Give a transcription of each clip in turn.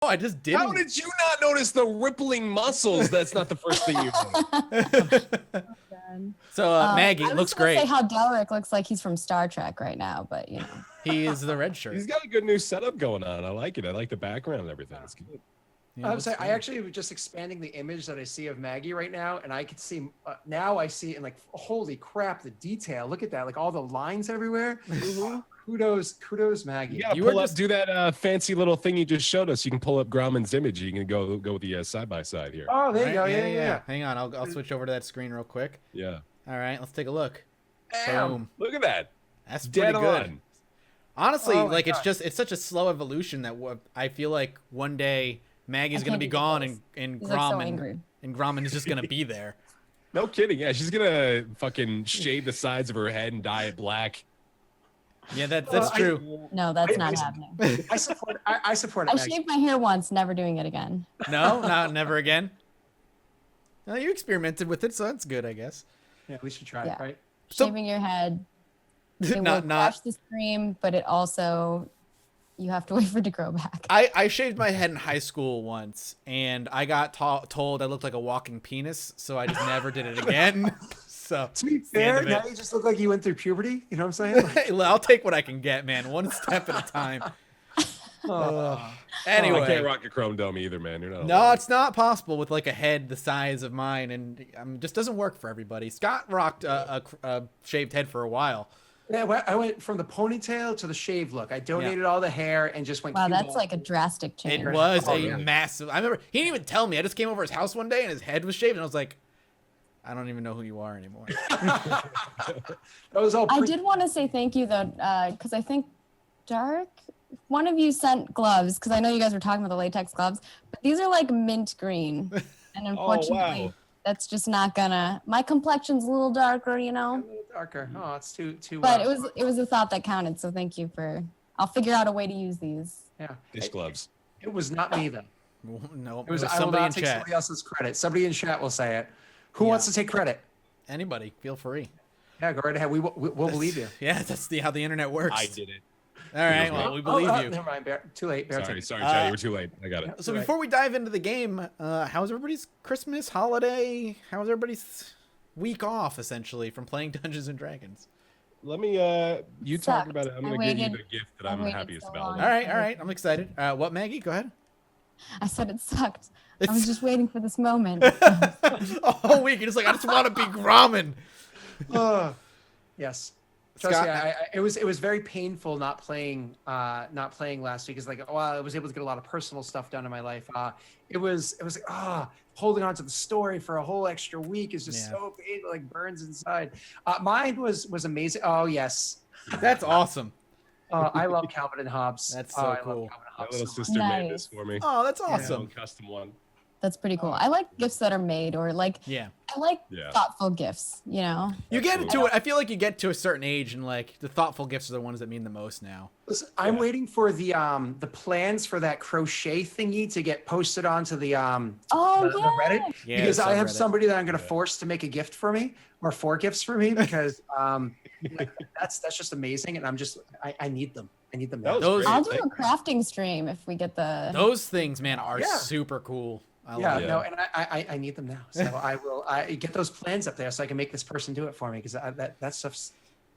I just didn't. How did you not notice the rippling muscles? That's not the first thing you noticed. So Maggie looks great. I was gonna say how Delric looks like he's from Star Trek right now, but you know. He is the red shirt. He's got a good new setup going on. I like it. I like the background and everything. It's good. Yeah, I would say I actually was just expanding the image that I see of Maggie right now, and I could see now I see it and like, holy crap, the detail. Look at that, like all the lines everywhere. Kudos, Maggie. Yeah, do that fancy little thing you just showed us. You can pull up Grauman's image. You can go with the side by side here. Oh, there you go. Yeah. Hang on, I'll switch over to that screen real quick. Yeah. All right, let's take a look. Damn. Boom. Look at that. That's Dead pretty good. on. Honestly, like it's such a slow evolution that I feel like one day Maggie's gonna be gone and Grauman is just gonna be there. No kidding. Yeah, she's gonna fucking shave the sides of her head and dye it black. Yeah, that's true. No, that's not happening. I support it. I shaved my hair once, never doing it again. No, never again. No, you experimented with it, so that's good, I guess. Yeah, we should try it, right? Shaving your head. It will crush the stream, but it also you have to wait for it to grow back. I shaved my head in high school once, and I got told I looked like a walking penis, so I just never did it again. So to be fair, now you just look like you went through puberty. You know what I'm saying? Like, I'll take what I can get, man. One step at a time. Anyway, I can't rock a chrome dome either, man. You're not. No, it's not possible with like a head the size of mine, and just doesn't work for everybody. Scott rocked a shaved head for a while. Yeah, I went from the ponytail to the shave look. I donated all the hair and just went. Wow, that's like a drastic change. It was massive. I remember he didn't even tell me. I just came over his house one day and his head was shaved, and I was like, I don't even know who you are anymore. That was all. I did want to say thank you though, because I think Dark, one of you sent gloves, because I know you guys were talking about the latex gloves, but these are like mint green, and unfortunately, that's just not gonna. My complexion's a little darker, you know. A little darker. Oh, it's too. But it was a thought that counted, so thank you for. I'll figure out a way to use these. Yeah. Dish gloves. It was not me though. No, it was somebody in chat. Somebody else's credit. Somebody in chat will say it. Who wants to take credit? Anybody, feel free. Yeah, go right ahead. We'll believe you. Yeah, that's how the internet works. I did it. All right, well, we believe you. Never mind, Bear. Too late. Bear, sorry, Chad, you were too late. I got it. So before we dive into the game, how's everybody's Christmas holiday? How's everybody's week off, essentially, from playing Dungeons and Dragons? Let me, you talk about it. I'm going to give you the gift that I'm happiest about. All right. I'm excited. What, Maggie? Go ahead. I said it sucked. I was just waiting for this moment. Oh, week. You're just like, I just want to be Grauman. Yes. Trust me, it was very painful not playing last week. It's like, I was able to get a lot of personal stuff done in my life. It was like, holding on to the story for a whole extra week is just so painful, like burns inside. Mine was amazing. Oh yes, that's awesome. I love Calvin and Hobbes. That's so cool. My little sister made this for me. Oh, that's awesome. Custom one. That's pretty cool. I like gifts that are made, or like, I like thoughtful gifts, you know? You get into it. I feel like you get to a certain age and like the thoughtful gifts are the ones that mean the most now. Listen, I'm waiting for the plans for that crochet thingy to get posted onto the Reddit, because I have somebody that I'm going to force to make a gift for me, or 4 gifts for me, because that's just amazing, and I need them. I need them now. I'll do a crafting stream if we get those things, man, are super cool. And I need them now. So I get those plans up there so I can make this person do it for me, because that stuff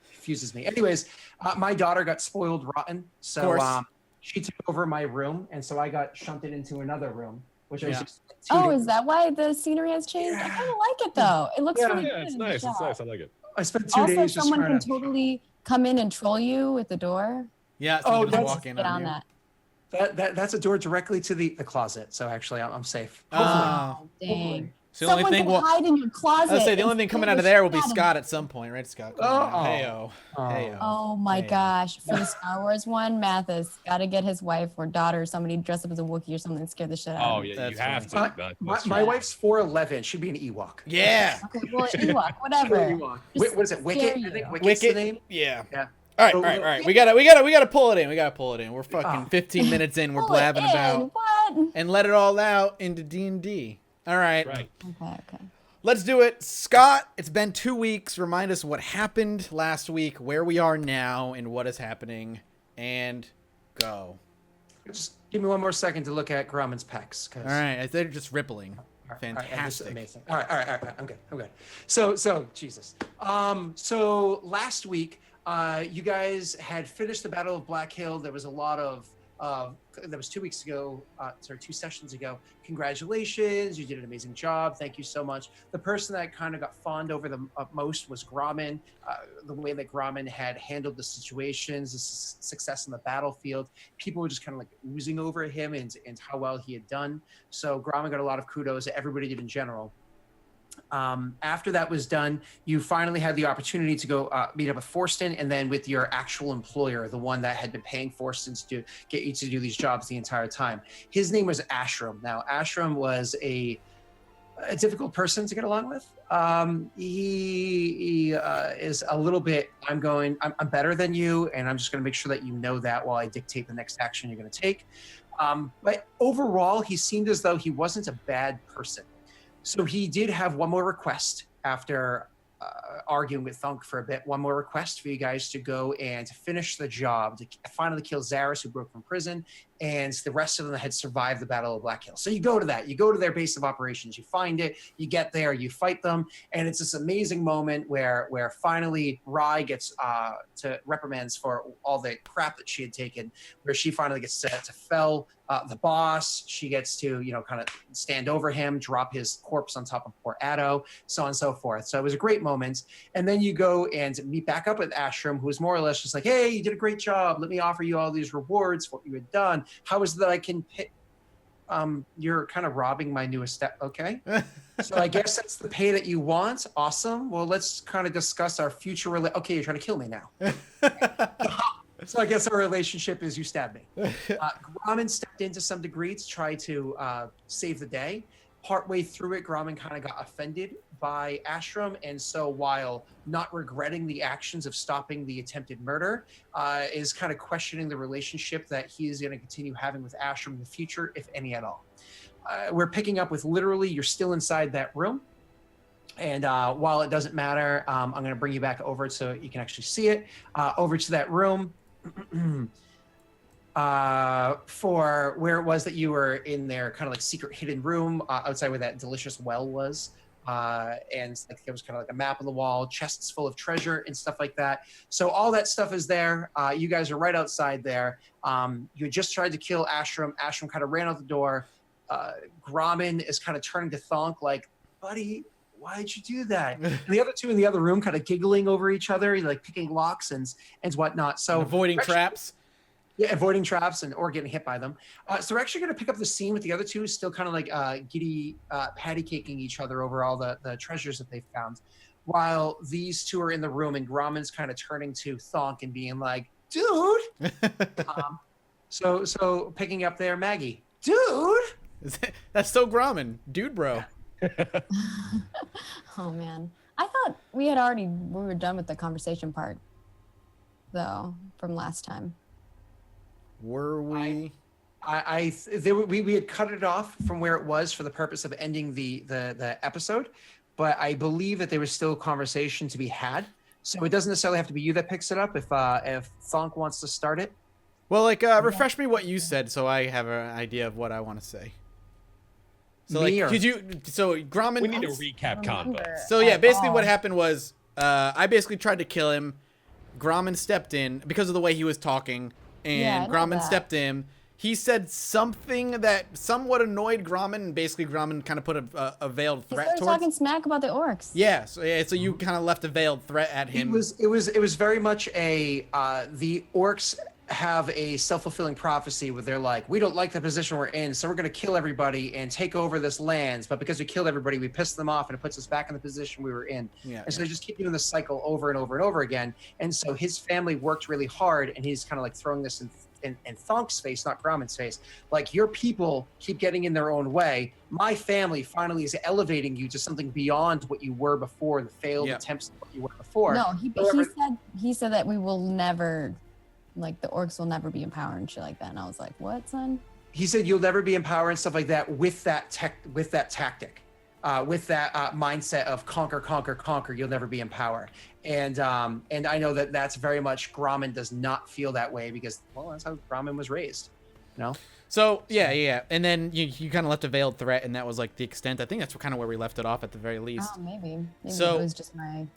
fuses me. Anyways, my daughter got spoiled rotten, so she took over my room, and so I got shunted into another room, which I was just. Is that why the scenery has changed? I kind of like it though. It looks really good. Yeah, it's nice. It's nice. I like it. I spent 2 days just someone can totally come in and troll you at the door. Yeah. Walk in on that. That's a door directly to the closet. So actually, I'm safe. Oh, dang. So the only thing hide in your closet. I'll say the only thing coming out of there will be Scott at some point, right, Scott? Heyo. Oh my gosh! For the Star Wars one, Mathis got to get his wife or daughter or somebody dressed up as a Wookiee or something and scare the shit out of him. Oh yeah, you have to. My wife's 4'11". She'd be an Ewok. Yeah. Okay, well, Ewok, whatever. What is it? Wicket? I think Wicket's the name. Yeah. All right. We gotta pull it in. We're fucking 15 minutes in. We're blabbing about. What? And let it all out into D&D. All right. Right. Okay. Let's do it. Scott, it's been 2 weeks. Remind us what happened last week, where we are now, and what is happening. And go. Give me one more second to look at Grauman's pecs. All right, they're just rippling. Fantastic. Amazing. All right. I'm good. So Jesus. So last week, you guys had finished the Battle of Black Hill. There was a lot of, that was 2 weeks ago, 2 sessions ago. Congratulations, you did an amazing job. Thank you so much. The person that kind of got fawned over the most was Grauman. The way that Grauman had handled the situations, the success in the battlefield, people were just kind of like oozing over him and how well he had done. So Grauman got a lot of kudos. Everybody did in general. After that was done, you finally had the opportunity to go meet up with Forston and then with your actual employer, the one that had been paying Forston to get you to do these jobs the entire time. His name was Ashram. Now, Ashram was a difficult person to get along with. He is a little bit, I'm better than you, and I'm just going to make sure that you know that while I dictate the next action you're going to take. But overall, he seemed as though he wasn't a bad person. So he did have one more request after arguing with Thunk for a bit, one more request for you guys to go and finish the job, to finally kill Zaris, who broke from prison, and the rest of them that had survived the Battle of Black Hill. So you go to that, you go to their base of operations, you find it, you get there, you fight them, and it's this amazing moment where finally Rai gets to reprimands for all the crap that she had taken, where she finally gets to fell the boss. She gets to, kind of stand over him, drop his corpse on top of poor Addo, so on and so forth. So it was a great moment. And then you go and meet back up with Ashram, who was more or less just like, hey, you did a great job. Let me offer you all these rewards for what you had done. How is it that I can pay? You're kind of robbing my newest step. Okay. So I guess that's the pay that you want. Awesome. Well, let's kind of discuss our future. Okay. You're trying to kill me now. So I guess our relationship is you stabbed me. Grauman stepped in to some degree to try to save the day. Partway through it, Grauman kind of got offended by Ashram, and so while not regretting the actions of stopping the attempted murder, is kind of questioning the relationship that he is going to continue having with Ashram in the future, if any at all. We're picking up with literally, you're still inside that room. And while it doesn't matter, I'm going to bring you back over so you can actually see it. Over to that room. For where it was that you were in their kind of like secret hidden room outside where that delicious well was. And like there was kind of like a map on the wall, chests full of treasure and stuff like that. So all that stuff is there. You guys are right outside there. You just tried to kill Ashram. Ashram kind of ran out the door. Grauman is kind of turning to Thonk like, buddy, why'd you do that? And the other two in the other room kind of giggling over each other, like picking locks and whatnot. So and avoiding traps. Yeah, avoiding traps or getting hit by them. So we're actually going to pick up the scene with the other two still kind of like giddy patty caking each other over all the treasures that they found, while these two are in the room and Grauman's kind of turning to Thonk and being like, dude. So picking up there, Maggie, dude. That's so Grauman, dude, bro. Oh man, I thought we were done with the conversation part, though, from last time. Were we? We had cut it off from where it was for the purpose of ending the episode, but I believe that there was still conversation to be had. So it doesn't necessarily have to be you that picks it up if Thonk wants to start it. Well, like refresh me what you said so I have an idea of what I want to say. So Grauman. We need a recap combo. So yeah, basically what happened was I basically tried to kill him. Grauman stepped in because of the way he was talking. And Grauman stepped in. He said something that somewhat annoyed Grauman, and basically Grauman kind of put a veiled threat towards. He started talking smack about the orcs. Yeah, so you kind of left a veiled threat at him. It was very much the orcs have a self-fulfilling prophecy where they're like, we don't like the position we're in, so we're going to kill everybody and take over this land. But because we killed everybody, we pissed them off, and it puts us back in the position we were in. So they just keep doing this cycle over and over and over again. And so his family worked really hard, and he's kind of like throwing this in Thonk's face, not Grauman's face. Like, your people keep getting in their own way. My family finally is elevating you to something beyond what you were before, the failed attempts of what you were before. No, he said that we will never... like the orcs will never be in power and shit like that. And I was like, what, son? He said you'll never be in power and stuff like that with that tactic, with that mindset of conquer, you'll never be in power. And I know that's very much Grauman does not feel that way because, well, that's how Grauman was raised, you know? So yeah, and then you kind of left a veiled threat, and that was like the extent. I think that's kind of where we left it off at the very least. Oh, maybe So- it was just my.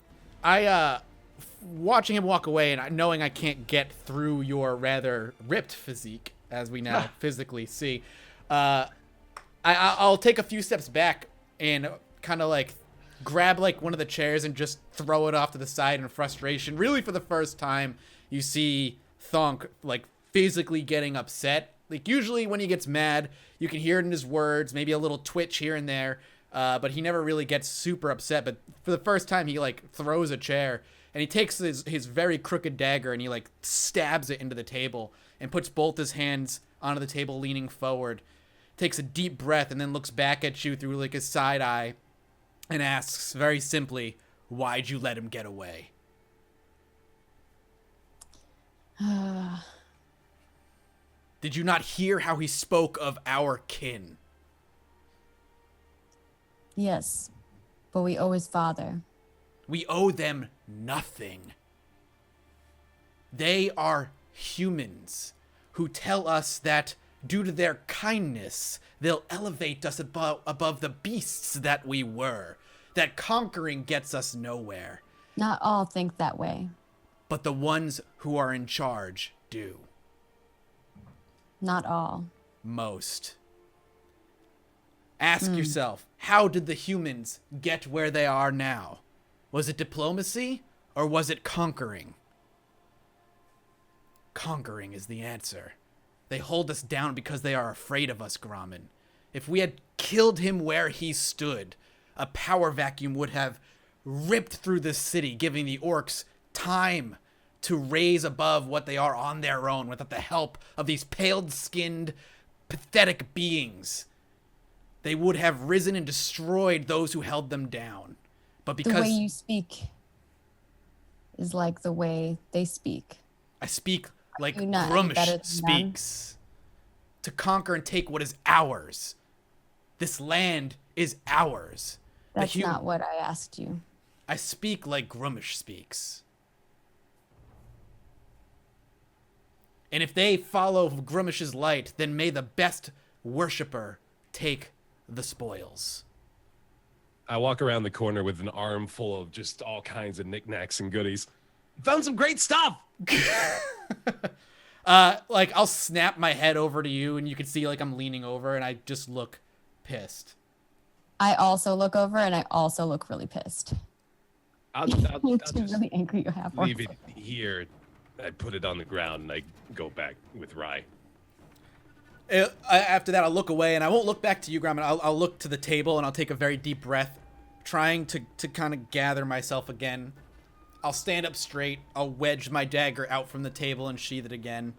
Watching him walk away and knowing I can't get through your rather ripped physique, as we now physically see, I'll take a few steps back and kind of like grab like one of the chairs and just throw it off to the side in frustration. Really, for the first time, you see Thonk like physically getting upset. Like usually when he gets mad, you can hear it in his words, maybe a little twitch here and there, but he never really gets super upset. But for the first time, he like throws a chair and he takes his very crooked dagger and he like stabs it into the table and puts both his hands onto the table, leaning forward. Takes a deep breath and then looks back at you through like his side eye and asks very simply, "Why'd you let him get away?" Did you not hear how he spoke of our kin? Yes, but we owe his father. We owe them nothing. They are humans who tell us that due to their kindness, they'll elevate us above the beasts that we were, that conquering gets us nowhere. Not all think that way. But the ones who are in charge do. Not all. Most. Ask yourself, how did the humans get where they are now? Was it diplomacy or was it conquering? Conquering is the answer. They hold us down because they are afraid of us, Grommen. If we had killed him where he stood, a power vacuum would have ripped through this city, giving the orcs time to raise above what they are on their own without the help of these pale-skinned, pathetic beings. They would have risen and destroyed those who held them down. But because The way you speak is like the way they speak. I speak like you not any better Grummish than them? speaks. To conquer and take what is ours. This land is ours. The That's hum- not what I asked you. I speak like Grummish speaks. And if they follow Grummish's light, then may the best worshipper take the spoils. I walk around the corner with an arm full of just all kinds of knickknacks and goodies. Found some great stuff. Like I'll snap my head over to you and you can see like I'm leaning over and I just look pissed. I also look over and I also look really pissed. I'll Two just really angry you have. leave it here. I put it on the ground and I go back with Rye. After that, I'll look away and I won't look back to you, Grommen. I'll look to the table and I'll take a very deep breath, trying to kind of gather myself again. I'll stand up straight. I'll wedge my dagger out from the table and sheath it again.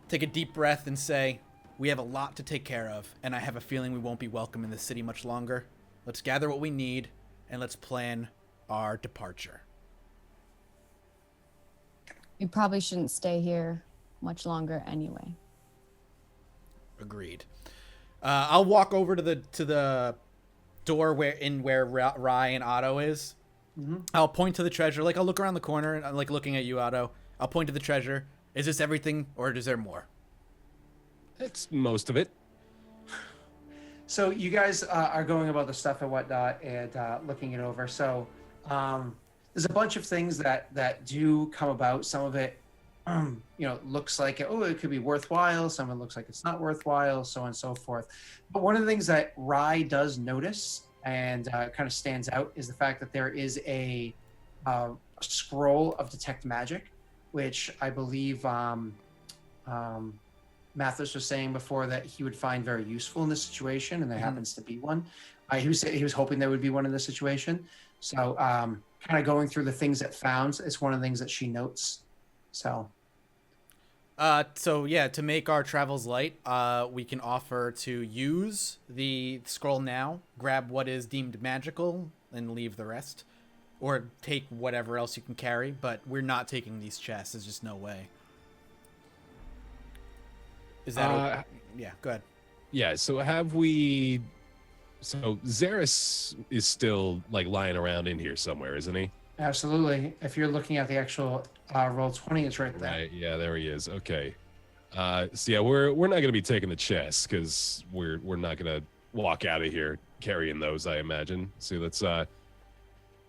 Take a deep breath and say, we have a lot to take care of, and I have a feeling we won't be welcome in this city much longer. Let's gather what we need, and let's plan our departure. We probably shouldn't stay here much longer anyway. Agreed. I'll walk over to the door where Rye and Otto is. Mm-hmm. I'll point to the treasure. Like I'll look around the corner and I'm like looking at you, Otto. I'll point to the treasure. Is this everything, or is there more? It's most of it. So you guys are going about the stuff and whatnot and looking it over. So there's a bunch of things that do come about. Some of it, looks like, it could be worthwhile. Some of it looks like it's not worthwhile, so on and so forth. But one of the things that Rye does notice and kind of stands out is the fact that there is a scroll of detect magic, which I believe Mathis was saying before that he would find very useful in this situation, and there happens to be one. He was hoping there would be one in this situation. So kind of going through the things that found, it's one of the things that she notes. So yeah, to make our travels light, we can offer to use the scroll now, grab what is deemed magical, and leave the rest. Or take whatever else you can carry, but we're not taking these chests. There's just no way. Is that yeah, go ahead. Yeah, so Xeris is still like lying around in here somewhere, isn't he? absolutely. If you're looking at the actual roll 20, it's right there. Right, yeah, there he is. Okay. So yeah, we're not gonna be taking the chest because we're not gonna walk out of here carrying those, I imagine. So let's I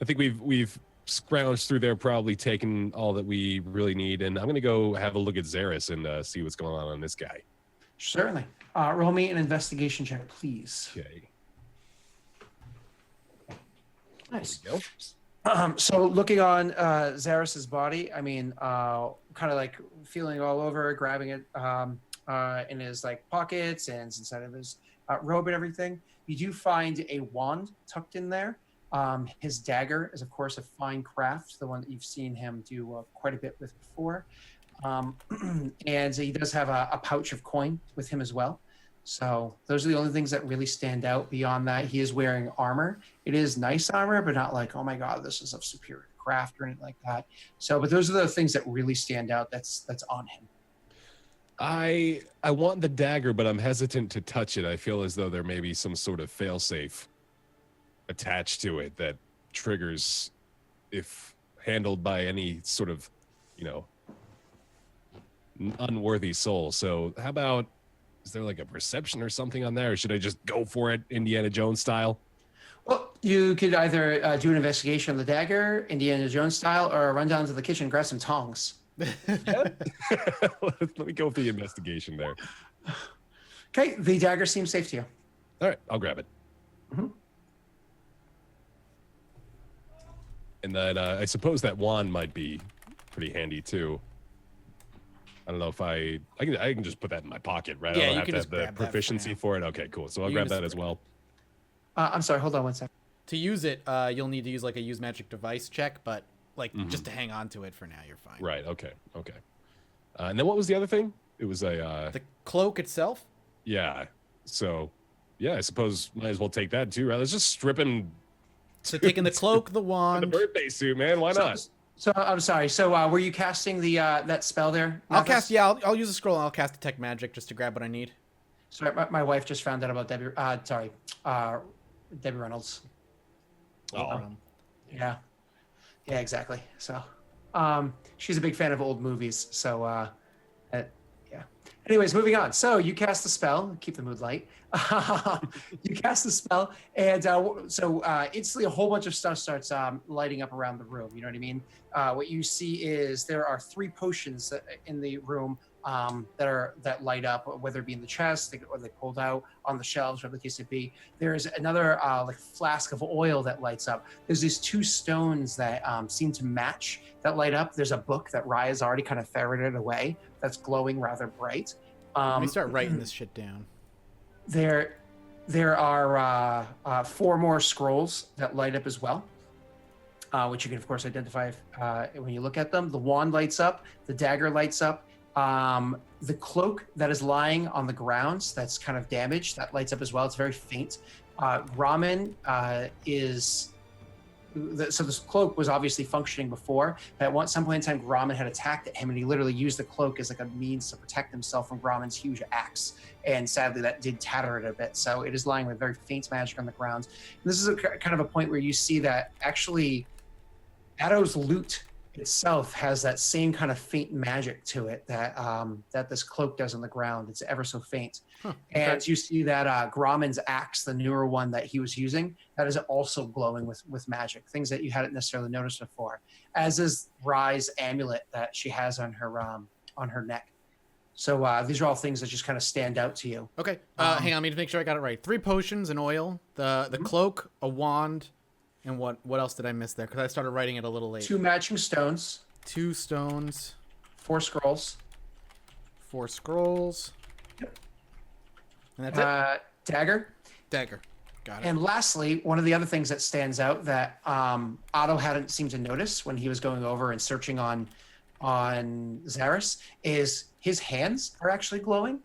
think we've scrounged through there, probably taken all that we really need, and I'm gonna go have a look at Zaris and see what's going on this guy. Certainly. Roll me an investigation check, please. Okay. Nice. There we go. So looking on Zaris's body, I mean, kind of like feeling all over, grabbing it in his like pockets and inside of his robe and everything. You do find a wand tucked in there. His dagger is, of course, a fine craft, the one that you've seen him do quite a bit with before. And he does have a pouch of coin with him as well. So those are the only things that really stand out. Beyond that, he is wearing armor. It is nice armor, but not like, oh my God, this is of superior craft or anything like that. So, but those are the things that really stand out. That's on him. I want the dagger, but I'm hesitant to touch it. I feel as though there may be some sort of failsafe attached to it that triggers if handled by any sort of, unworthy soul. So how about, is there like a perception or something on there, or should I just go for it Indiana Jones style? Well, you could either do an investigation on the dagger, Indiana Jones style, or run down to the kitchen and grab some tongs. Let me go with the investigation there. Okay, the dagger seems safe to you. All right, I'll grab it. Mm-hmm. And then I suppose that wand might be pretty handy too. I don't know if I can just put that in my pocket, right? Yeah, I don't you have can to just have the grab that for proficiency now. for it. Okay, cool. So I'll You grab can that just as well. I'm sorry, hold on one second. To use it, you'll need to use like a use magic device check, but like just to hang on to it for now, you're fine. Right. Okay. And then what was the other thing? It was a The cloak itself? yeah. So yeah, I suppose might as well take that too. Right? Let's just strip him. So taking the cloak, the The wand. birthday suit, man. Why not? So I'm sorry. So were you casting the that spell there? I'll Mathis? cast. Yeah, I'll use a scroll and I'll cast detect magic just to grab what I need. Sorry, my wife just found out about Debbie. Debbie Reynolds. Oh, Yeah, exactly. So, she's a big fan of old movies. So, yeah. Anyways, moving on. So you cast the spell. Keep the mood light. You cast the spell, and instantly a whole bunch of stuff starts lighting up around the room. You know what I mean? What you see is there are 3 potions in the room that light up, whether it be in the chest or they pulled out on the shelves, whatever the case may be. There's another like flask of oil that lights up. There's these 2 stones that seem to match that light up. There's a book that Raya's already kind of ferreted away that's glowing rather bright. Let me start writing this shit down. There are 4 more scrolls that light up as well, which you can of course identify when you look at them. The wand lights up, the dagger lights up. The cloak that is lying on the grounds that's kind of damaged, that lights up as well. It's very faint. Ramen so this cloak was obviously functioning before, but at some point in time, Grommen had attacked at him, and he literally used the cloak as like a means to protect himself from Grommen's huge axe. And sadly, that did tatter it a bit. So it is lying with very faint magic on the ground. And this is kind of a point where you see that actually Addo's loot itself has that same kind of faint magic to it that this cloak does on the ground. It's ever so faint. Okay. And you see that Grommen's axe, the newer one that he was using, that is also glowing with magic, things that you hadn't necessarily noticed before, as is Rye's amulet that she has on her neck. So these are all things that just kind of stand out to you. Okay, hang on, I need to make sure I got it right. 3 potions and oil, the cloak, a wand, and what else did I miss there? Because I started writing it a little late. 2 matching stones. 2 stones. 4 scrolls. 4 scrolls. Yep. And that's it? Dagger. Dagger. Got it. And lastly, one of the other things that stands out that Otto hadn't seemed to notice when he was going over and searching on Zaris is his hands are actually glowing.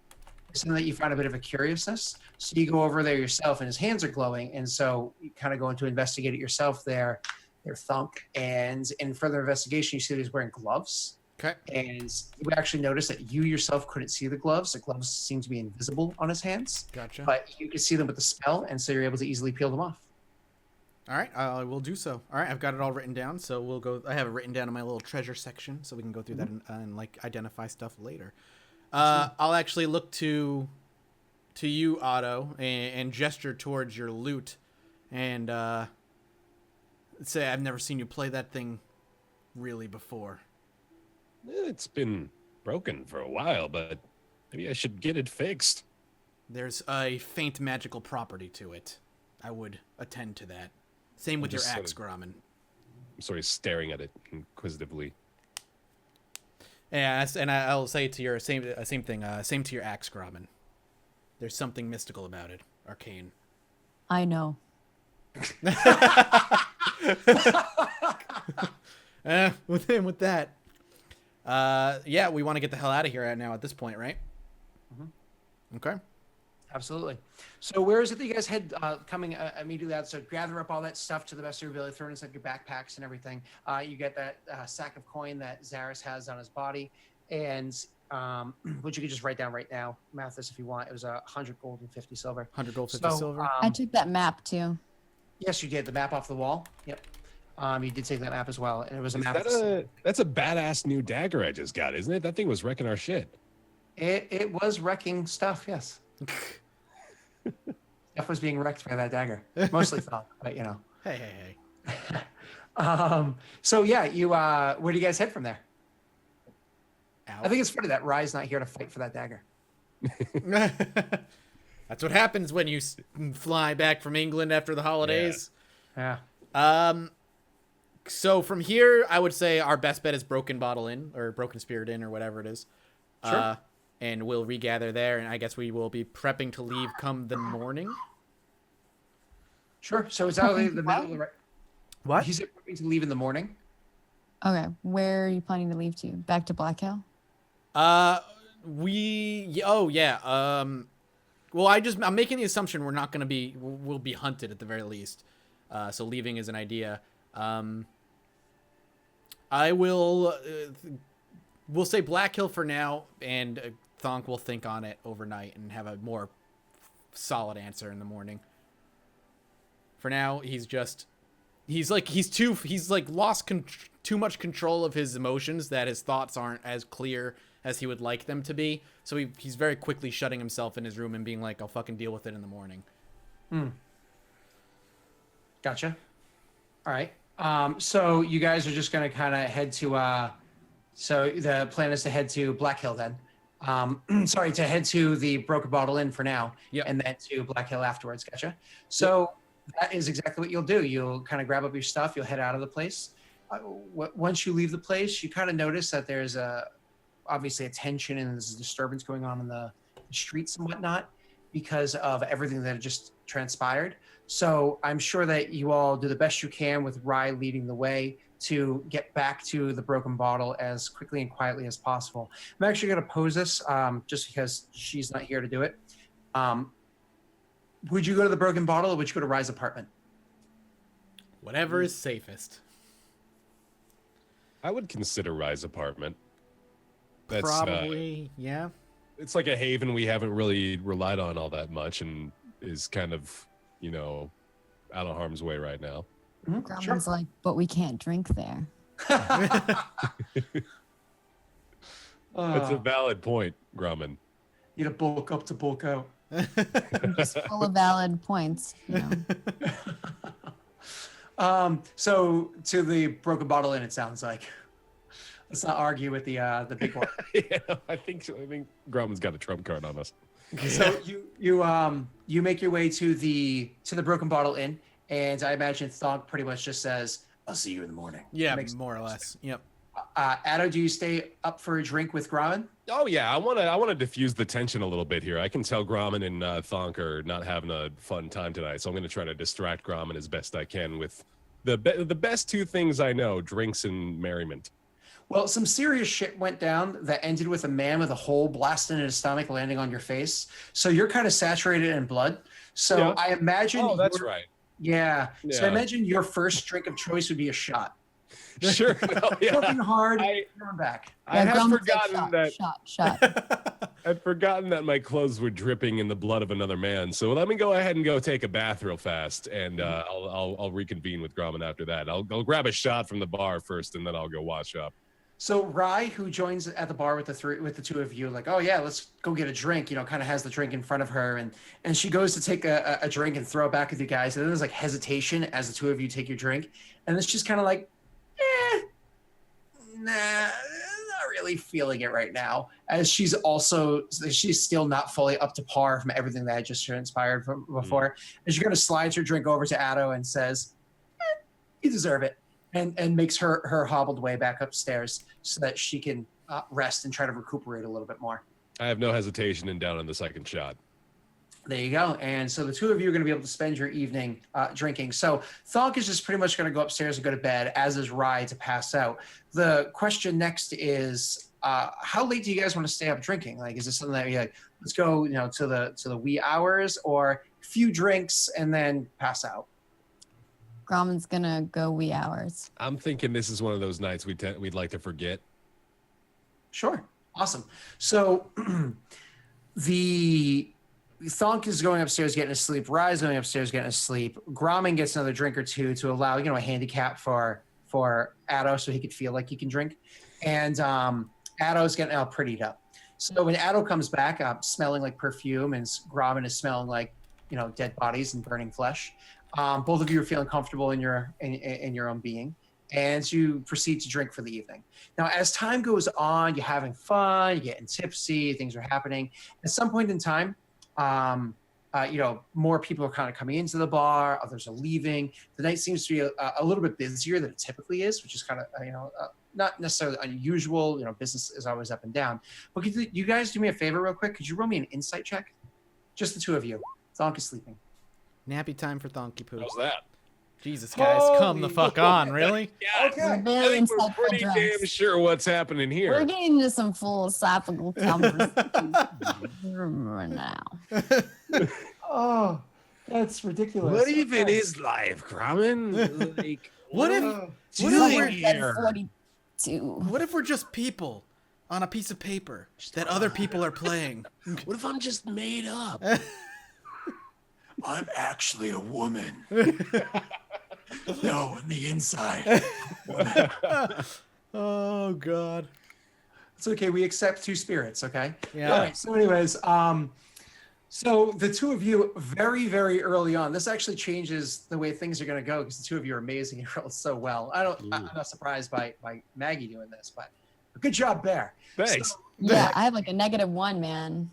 Something that you find a bit of a curiousness. So you go over there yourself and his hands are glowing. And so you kind of go into investigate it yourself there, their thump. And in further investigation, you see that he's wearing gloves. Okay. And you actually notice that you yourself couldn't see the gloves. The gloves seem to be invisible on his hands. Gotcha. But you can see them with the spell. And so you're able to easily peel them off. All right, I will do so. All right, I've got it all written down, so we'll go. I have it written down in my little treasure section, so we can go through that and like identify stuff later. I'll actually look to you, Otto, and gesture towards your lute, and say, I've never seen you play that thing really before. It's been broken for a while, but maybe I should get it fixed. There's a faint magical property to it. I would attend to that. Same with your axe, Grommen. I'm sort of staring at it inquisitively. Yeah, and I'll say to your same thing. Same to your axe, Grommen. There's something mystical about it, arcane. I know. With that, yeah, we want to get the hell out of here now at this point, right? Mm-hmm. Okay. Absolutely. So where is it that you guys head coming immediately out? So gather up all that stuff to the best of your ability, throw it inside your backpacks and everything. You get that sack of coin that Zaris has on his body, and which you could just write down right now. Math this if you want. It was 100 gold and 50 silver. 100 gold, 50 silver. I took that map too. Yes, you did. The map off the wall. Yep. You did take that map as well, and it was a map. That's a badass new dagger I just got, isn't it? That thing was wrecking our shit. It was wrecking stuff. Yes. Stuff was being wrecked by that dagger. Mostly thought, but you know. Hey. So yeah, you where do you guys head from there? Out. I think it's funny that Rye's not here to fight for that dagger. That's what happens when you fly back from England after the holidays. Yeah. So from here, I would say our best bet is Broken Bottle Inn or Broken Spirit Inn or whatever it is. Sure. And we'll regather there, and I guess we will be prepping to leave come the morning. Sure. So it's out of the middle of the What? He's prepping to leave in the morning. Okay, where are you planning to leave to? Back to Black Hill? Well, I'm making the assumption we'll be hunted at the very least. So leaving is an idea. We'll say Black Hill for now, and Thonk will think on it overnight and have a more solid answer in the morning. For now, he's lost too much control of his emotions, that his thoughts aren't as clear as he would like them to be. So he's very quickly shutting himself in his room and being like, I'll fucking deal with it in the morning. Gotcha. All right. So you guys are just going to kind of head to, so the plan is to head to Black Hill then. Sorry, to head to the Broken Bottle Inn for now. Yep. And then to Black Hill afterwards. Gotcha. So that is exactly what you'll do. You'll kind of grab up your stuff. You'll head out of the place. Once you leave the place, you kind of notice that there's obviously a tension and there's a disturbance going on in the streets and whatnot because of everything that had just transpired. So I'm sure that you all do the best you can with Rye leading the way to get back to the Broken Bottle as quickly and quietly as possible. I'm actually going to pose this just because she's not here to do it. Would you go to the Broken Bottle or would you go to Rye's apartment? Whatever is safest. I would consider Rye's apartment. That's probably, yeah. It's like a haven we haven't really relied on all that much and is kind of, out of harm's way right now. Grandma's like, but we can't drink there. That's a valid point, Grumman. You to bulk up to bulk out. Just full of valid points. So to the Broken Bottle Inn, it sounds like. Let's not argue with the big one. Yeah, I think so. I think Grumman's got a trump card on us. So you make your way to the Broken Bottle Inn, and I imagine Thonk pretty much just says, "I'll see you in the morning." Yeah, more or less. Yep. Addo, do you stay up for a drink with Grommen? Oh yeah, I want to diffuse the tension a little bit here. I can tell Grommen and Thonk are not having a fun time tonight, so I'm going to try to distract Grommen as best I can with the best two things I know: drinks and merriment. Well, some serious shit went down that ended with a man with a hole blasted in his stomach landing on your face. So you're kind of saturated in blood. So yeah. I imagine. Oh, that's right. Yeah. So I imagine your first drink of choice would be a shot. Sure. Well, yeah. Choking hard, coming back. I had forgotten that. Shot. I'd forgotten that my clothes were dripping in the blood of another man. So let me go ahead and go take a bath real fast, and I'll reconvene with Grommen after that. I'll grab a shot from the bar first, and then I'll go wash up. So Rye, who joins at the bar with the two of you, like, oh yeah, let's go get a drink. You know, kind of has the drink in front of her, and she goes to take a drink and throw it back with you guys. And then there's like hesitation as the two of you take your drink, and then she's kind of like, nah, not really feeling it right now. As she's still not fully up to par from everything that had just transpired from before. And she kind of slides her drink over to Addo and says, you deserve it. And makes her hobbled way back upstairs so that she can rest and try to recuperate a little bit more. I have no hesitation in down on the second shot. There you go. And so the two of you are going to be able to spend your evening drinking. So Thonk is just pretty much going to go upstairs and go to bed, as is Rye to pass out. The question next is, how late do you guys want to stay up drinking? Like, is this something that you're like, let's go, to the wee hours, or a few drinks and then pass out? Grauman's gonna go wee hours. I'm thinking this is one of those nights we'd like to forget. Sure. Awesome. So the Thonk is going upstairs getting to sleep. Rye's going upstairs getting to sleep. Grauman gets another drink or two to allow, a handicap for Addo so he could feel like he can drink. And Addo's getting all prettied up. So when Addo comes back smelling like perfume and Grauman is smelling like, dead bodies and burning flesh, both of you are feeling comfortable in your own being, and you proceed to drink for the evening. Now, as time goes on, you're having fun, you're getting tipsy, things are happening. At some point in time, more people are kind of coming into the bar, others are leaving. The night seems to be a little bit busier than it typically is, which is kind of, not necessarily unusual. Business is always up and down. But could you guys do me a favor real quick? Could you roll me an insight check? Just the two of you. Thonk is sleeping. Nappy time for Thonky Poo. How's that? Jesus, guys, come the fuck on, really? Yeah, Okay. I think we're pretty damn sure what's happening here. We're getting into some philosophical conversation now. Oh, that's ridiculous. What even is life, Grauman? Like, What if doing we're 42. What if we're just people on a piece of paper that other people are playing? What if I'm just made up? I'm actually a woman. No, on the inside. Oh God. It's okay. We accept two spirits. Okay. Yeah. All right. So, anyways, so the two of you, very, very early on, this actually changes the way things are going to go because the two of you are amazing. You rolled so well. I'm not surprised by Maggie doing this, but good job, Bear. Thanks. Yeah, I have like a -1, man.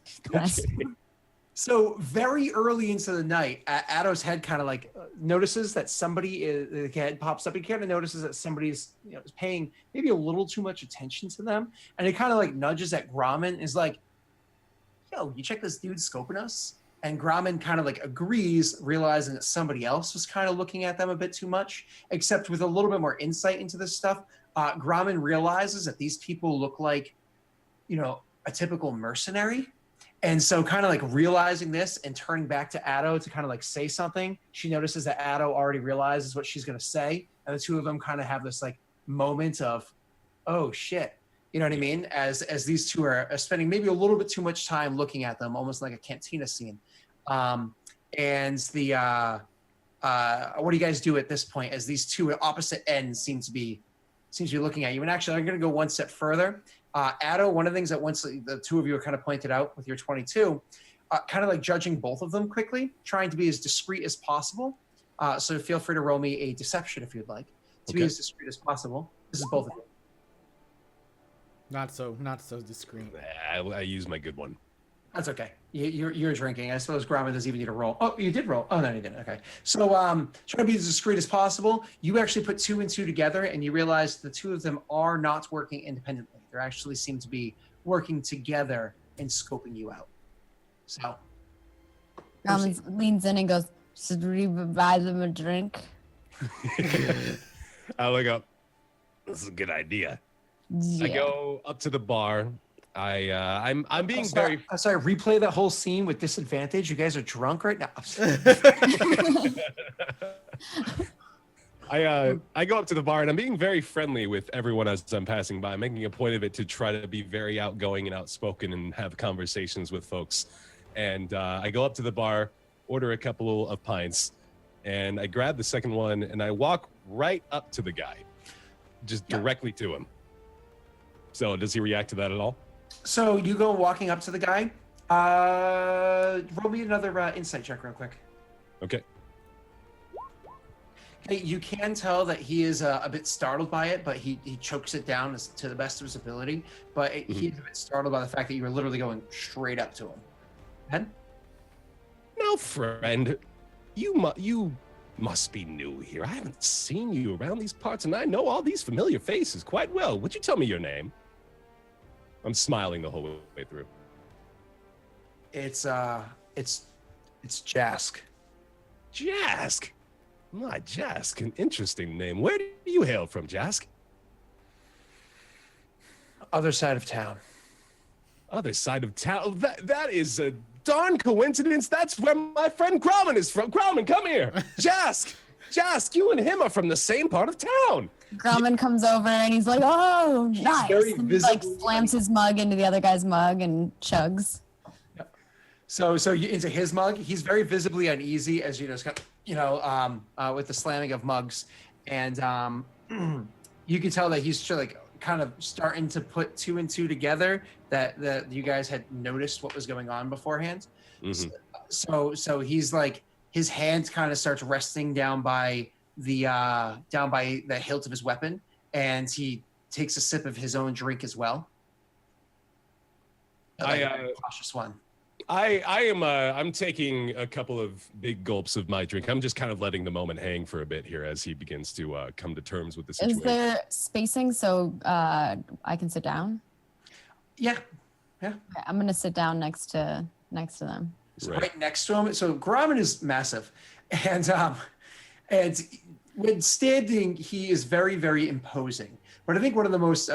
So very early into the night, Addo's head kind of like notices that the head pops up. He kind of notices that somebody's is paying maybe a little too much attention to them, and it kind of like nudges at Grauman. Is like, yo, you check this dude scoping us? And Grauman kind of like agrees, realizing that somebody else was kind of looking at them a bit too much. Except with a little bit more insight into this stuff, Grauman realizes that these people look like, a typical mercenary. And so kind of like realizing this and turning back to Addo to kind of like say something, she notices that Addo already realizes what she's going to say. And the two of them kind of have this like moment of, oh shit. You know what I mean? As these two are spending maybe a little bit too much time looking at them, almost like a cantina scene. And the, what do you guys do at this point as these two at opposite ends seem to be looking at you? And actually, I'm going to go one step further. Addo, one of the things that once the two of you are kind of pointed out with your 22, kind of like judging both of them quickly, trying to be as discreet as possible. So feel free to roll me a deception if you'd like to be as discreet as possible. This is both of you. Not so discreet. I use my good one. That's okay. You're drinking. I suppose Grauman doesn't even need to roll. Oh, you did roll. Oh, no, you didn't. Okay. So try to be as discreet as possible. You actually put 2 and 2 together, and you realize the two of them are not working independently. They actually seem to be working together and scoping you out. So Grauman leans in and goes, should we buy them a drink? I look up. This is a good idea. Yeah. I go up to the bar. I'm being very. I'm sorry. Replay that whole scene with disadvantage. You guys are drunk right now. I go up to the bar and I'm being very friendly with everyone as I'm passing by, making a point of it to try to be very outgoing and outspoken and have conversations with folks. And I go up to the bar, order a couple of pints, and I grab the second one and I walk right up to the guy, just directly to him. So does he react to that at all? So you go walking up to the guy. Roll me another insight check real quick. Okay. Okay, you can tell that he is a bit startled by it, but he chokes it down to the best of his ability. But he's a bit startled by the fact that you were literally going straight up to him. Ed? Now, friend, you must be new here. I haven't seen you around these parts, and I know all these familiar faces quite well. Would you tell me your name? I'm smiling the whole way through. It's Jask. Jask? My Jask, an interesting name. Where do you hail from, Jask? Other side of town. Other side of town? That is a darn coincidence. That's where my friend Grauman is from. Grauman, come here. Jask, you and him are from the same part of town. Grauman comes over and he's like, "Oh, nice!" very And he, like visibly slams his mug into the other guy's mug and chugs. So you, into his mug, he's very visibly uneasy as you know, with the slamming of mugs, and you can tell that he's like kind of starting to put two and two together that you guys had noticed what was going on beforehand. Mhm. So he's like, his hand kind of starts resting down by the hilt of his weapon, and he takes a sip of his own drink as well. A cautious one. I'm taking a couple of big gulps of my drink. I'm just kind of letting the moment hang for a bit here as he begins to come to terms with the situation. Is there spacing so I can sit down? Yeah. Okay, I'm gonna sit down next to them. So right next to him. So Grauman is massive, and when standing, he is very, very imposing. But I think one of the most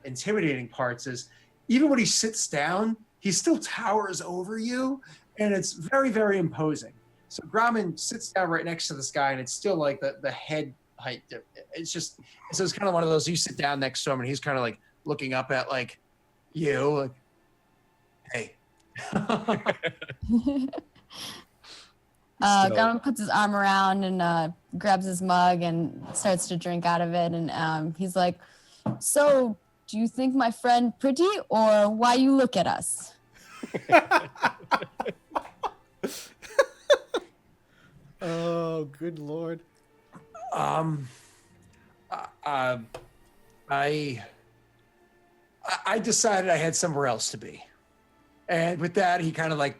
intimidating parts is even when he sits down, he still towers over you, and it's very, very imposing. So Grauman sits down right next to this guy, and it's still like the head height. It's kind of one of those, you sit down next to him, and he's kind of like looking up at like you, like, hey. Grauman puts his arm around and grabs his mug and starts to drink out of it, and he's like, "So, do you think my friend pretty, or why you look at us?" Oh, good Lord. I decided I had somewhere else to be. And with that, he kind of like,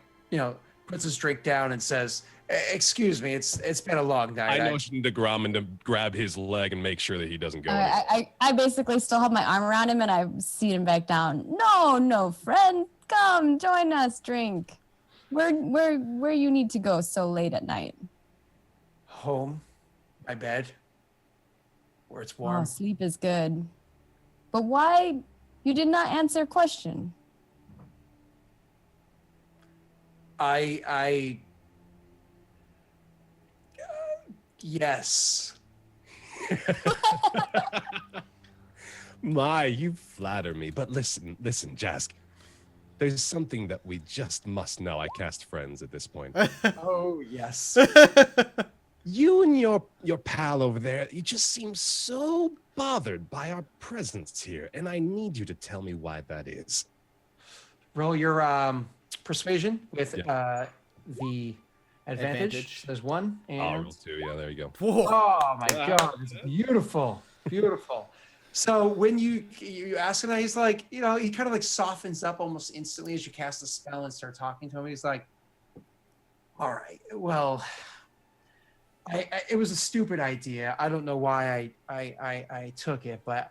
puts his drink down and says, "Excuse me, it's been a long night." I motioned to Grauman to grab his leg and make sure that he doesn't go. I basically still have my arm around him and I seat him back down. No, friend, come join us, drink. Where you need to go so late at night? Home, my bed, where it's warm. Oh, sleep is good. But why you did not answer question? Yes. My, you flatter me. But listen, Jask. There's something that we just must know. I cast friends at this point. Oh, yes. You and your pal over there, you just seem so bothered by our presence here, and I need you to tell me why that is. Roll your persuasion with the advantage. There's one. And... roll 2. Yeah, there you go. Whoa. Oh my God, it's beautiful, beautiful. So when you ask him that, he's like, he kind of like softens up almost instantly as you cast a spell and start talking to him. He's like, "All right, well, it was a stupid idea. I don't know why I took it, but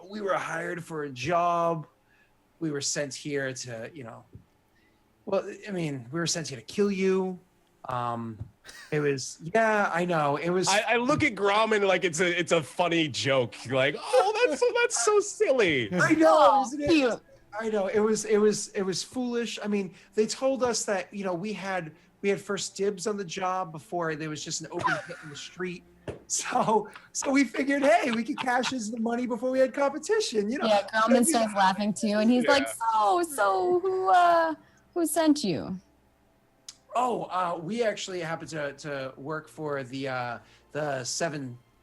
we were hired for a job. We were sent here to, we were sent here to kill you. It was, yeah, I know. It was. I look at Grauman like it's a funny joke. Like, oh, that's so silly. I know, isn't it? Cute. I know. It was foolish. I mean, they told us that we had first dibs on the job before there was just an open pit in the street. So we figured, hey, we could cash in the money before we had competition. Yeah, Grauman starts laughing too, and he's like, so who sent you? Oh, we actually happen to work for the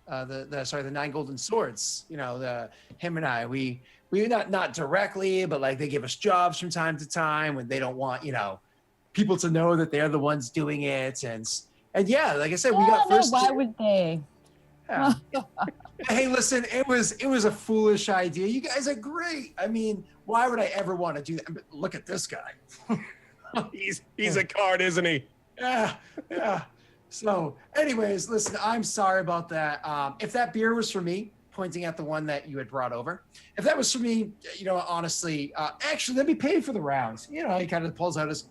the 9 golden swords. You know, him and I, we not directly, but like they give us jobs from time to time when they don't want, you know, people to know that they're the ones doing it. And yeah, like I said, we got first. Why would they? Yeah. Hey, listen, it was a foolish idea. You guys are great. I mean, why would I ever want to do that? But look at this guy. He's a card, isn't he? Yeah. So, anyways, listen, I'm sorry about that. If that beer was for me, pointing at the one that you had brought over, if that was for me, you know, honestly, actually, let me pay for the rounds. You know, he kind of pulls out his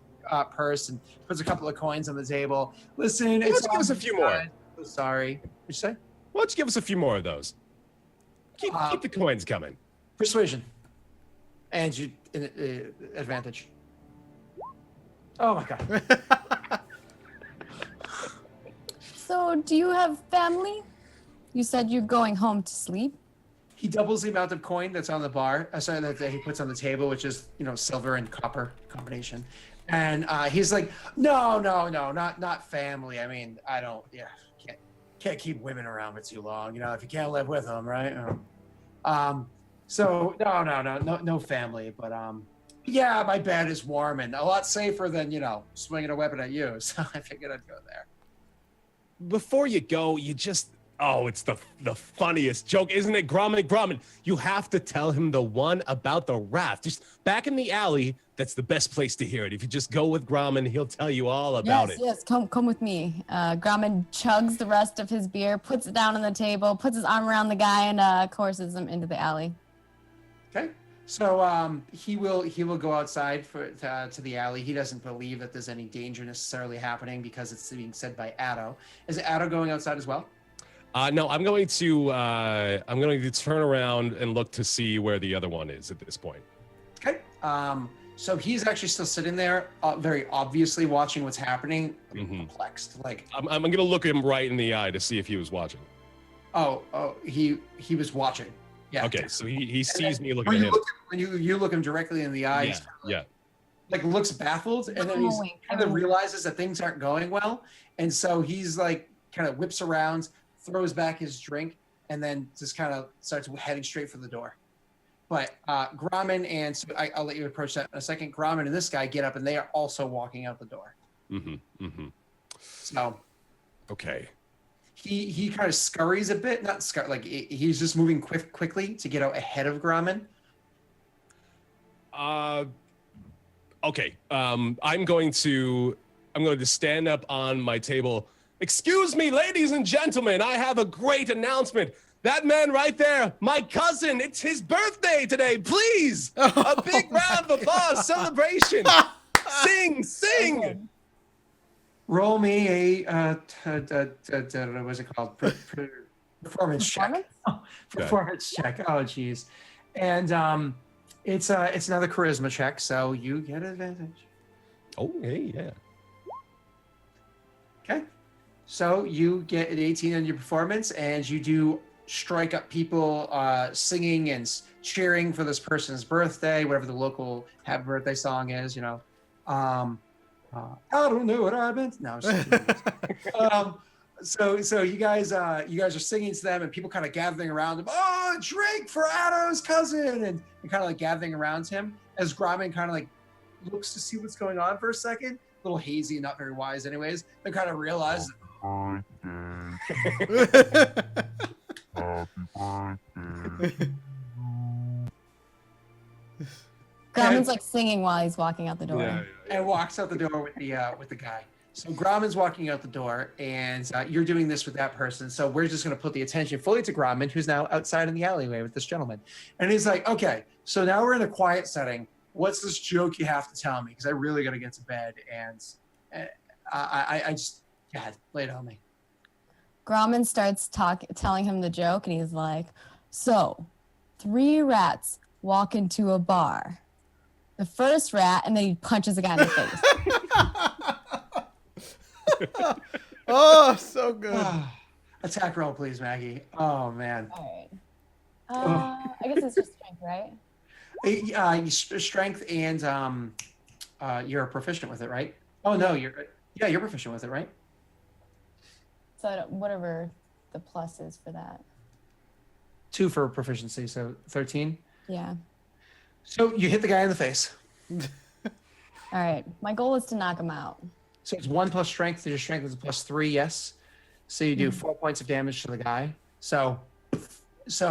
purse and puts a couple of coins on the table. Listen, let's give us a few more. So sorry. What'd you say? Why don't you give us a few more of those? Keep the coins coming. Persuasion. And you advantage. Oh my god. So, do you have family? You said you're going home to sleep. He doubles the amount of coin that's on the bar. Sorry, that he puts on the table, which is, you know, silver and copper combination. And he's like, no, not family. I mean, I don't. Yeah, can't keep women around for too long. You know, if you can't live with them, right? So no family. But yeah, my bed is warm and a lot safer than, you know, swinging a weapon at you. So I figured I'd go there. Before you go, you just, it's the funniest joke, isn't it? Gromit, you have to tell him the one about the raft. Just back in the alley, that's the best place to hear it. If you just go with Gromit, he'll tell you all about it. Yes, come with me. Gromit chugs the rest of his beer, puts it down on the table, puts his arm around the guy, and courses him into the alley. Okay. So he will go outside to the alley. He doesn't believe that there's any danger necessarily happening because it's being said by Addo. Is Addo going outside as well? No, I'm going to turn around and look to see where the other one is at this point. Okay. So he's actually still sitting there, very obviously watching what's happening, perplexed. Like I'm going to look him right in the eye to see if he was watching. He was watching. Yeah. Okay, so he sees me looking at him. When you look him directly in the eye, like looks baffled, and then he's kind of realizes that things aren't going well, and so he's like kind of whips around, throws back his drink, and then just kind of starts heading straight for the door. But Gromit and so I'll let you approach that in a second. Gromit and this guy get up, and they are also walking out the door. So, okay. He kind of scurries a bit, like he's just moving quickly to get out ahead of Gromit. Okay. I'm going to stand up on my table. Excuse me, ladies and gentlemen, I have a great announcement. That man right there, my cousin, it's his birthday today. Please, a big round of applause, celebration. Sing. Roll me a what's it called? Performance check. Performance check. Oh, geez. And it's another charisma check, so you get advantage. Oh, hey, yeah. Okay. So you get an 18 on your performance, and you do strike up people singing and cheering for this person's birthday, whatever the local happy birthday song is, you know. I don't know what I've been. No, so you guys are singing to them, and people kind of gathering around them. Oh, drink for Addo's cousin, and kind of like gathering around him as Gromit kind of like looks to see what's going on for a second. A little hazy, not very wise, anyways. Then kind of realizes. Gromit's like singing while he's walking out the door. And walks out the door with the guy. So Gromit's walking out the door, and you're doing this with that person. So we're just going to put the attention fully to Gromit, who's now outside in the alleyway with this gentleman. And he's like, okay, so now we're in a quiet setting. What's this joke you have to tell me? Because I really got to get to bed, and I just, God, lay it on me. Gromit starts telling him the joke, and he's like, so 3 rats walk into a bar. The first rat, and then he punches a guy in the face. Oh, so good. Attack roll, please, Maggie. Oh, man. All right. I guess it's just strength, right? Strength and you're proficient with it, right? Oh, no, you're proficient with it, right? So whatever the pluses for that. 2 for proficiency, so 13. Yeah. So you hit the guy in the face. All right. My goal is to knock him out. So it's 1 plus strength. Your strength is +3, yes. So you do 4 points of damage to the guy. So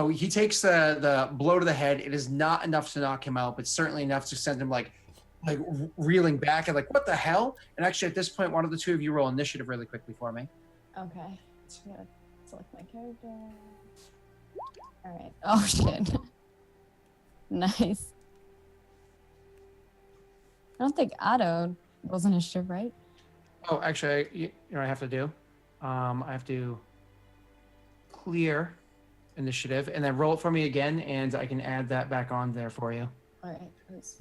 he takes the blow to the head. It is not enough to knock him out, but certainly enough to send him like reeling back and like, what the hell? And actually at this point, one of the 2 of you roll initiative really quickly for me. Okay. I'm gonna select my character. All right. Oh shit. Nice. I don't think Otto rolls initiative, right? Oh, actually, you know what I have to do? I have to clear initiative and then roll it for me again, and I can add that back on there for you. All right.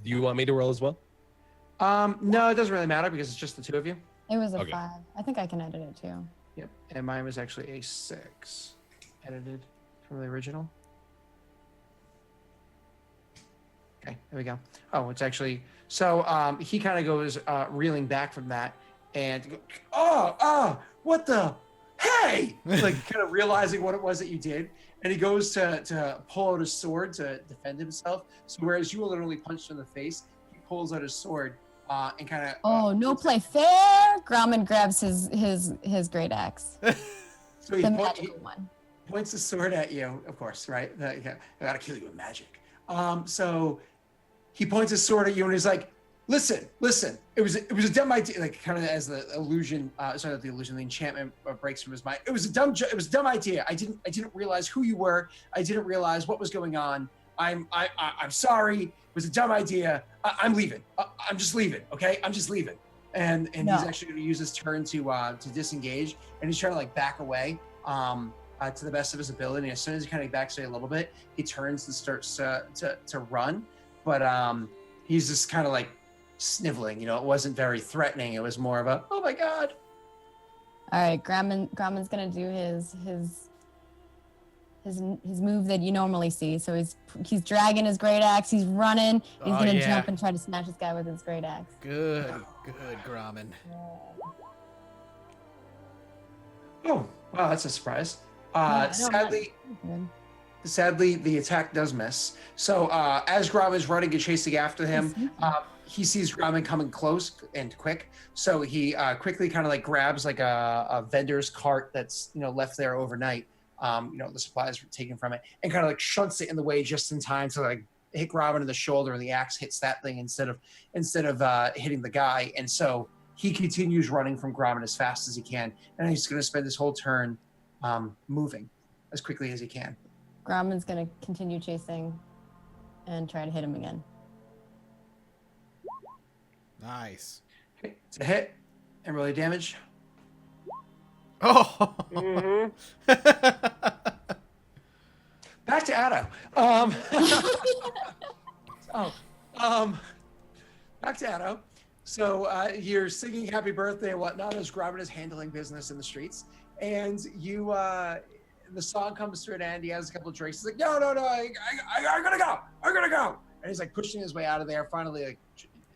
Do you want me to roll as well? No, it doesn't really matter because it's just the 2 of you. It was a Okay. 5. I think I can edit it too. Yep, and mine was actually a 6, edited from the original. Okay, there we go. Oh, it's actually so. He kind of goes reeling back from that, and what the? Hey! Like kind of realizing what it was that you did, and he goes to pull out his sword to defend himself. So whereas you were literally punched in the face, he pulls out his sword and kind of. Oh, no play fair. Grauman grabs his great axe, So he the magical one. points the sword at you, of course, right? I gotta kill you with magic. So he points his sword at you and he's like, listen, it was a dumb idea, like kind of as the illusion, the enchantment breaks from his mind. It was a dumb idea. I didn't realize who you were. I didn't realize what was going on. I'm sorry. It was a dumb idea. I'm leaving. I'm just leaving. Okay. I'm just leaving. And No. he's actually going to use his turn to disengage, and he's trying to like back away to the best of his ability. And as soon as he kind of backs away a little bit, he turns and starts to run. But he's just kind of like sniveling. It wasn't very threatening. It was more of a, oh my god. All right, Grauman's gonna do his move that you normally see. So he's dragging his great axe. He's running. He's gonna jump and try to smash this guy with his great axe. Good, Grauman. Oh, wow, that's a surprise. Yeah, Sadly, the attack does miss. So as Grauman's running and chasing after him, he sees Grauman coming close and quick. So he quickly kind of like grabs like a vendor's cart that's left there overnight. The supplies were taken from it, and kind of like shunts it in the way just in time to like hit Grauman in the shoulder, and the axe hits that thing instead of hitting the guy. And so he continues running from Grauman as fast as he can, and he's going to spend his whole turn moving as quickly as he can. Grauman's gonna continue chasing and try to hit him again. Nice. Okay, it's a hit and really damage. Oh. Back to Addo. Back to Addo. So you're singing happy birthday and whatnot as Grauman is handling business in the streets. And you, the song comes to an end. He has a couple of drinks. He's like, no, I gotta go. And he's like pushing his way out of there. Finally, like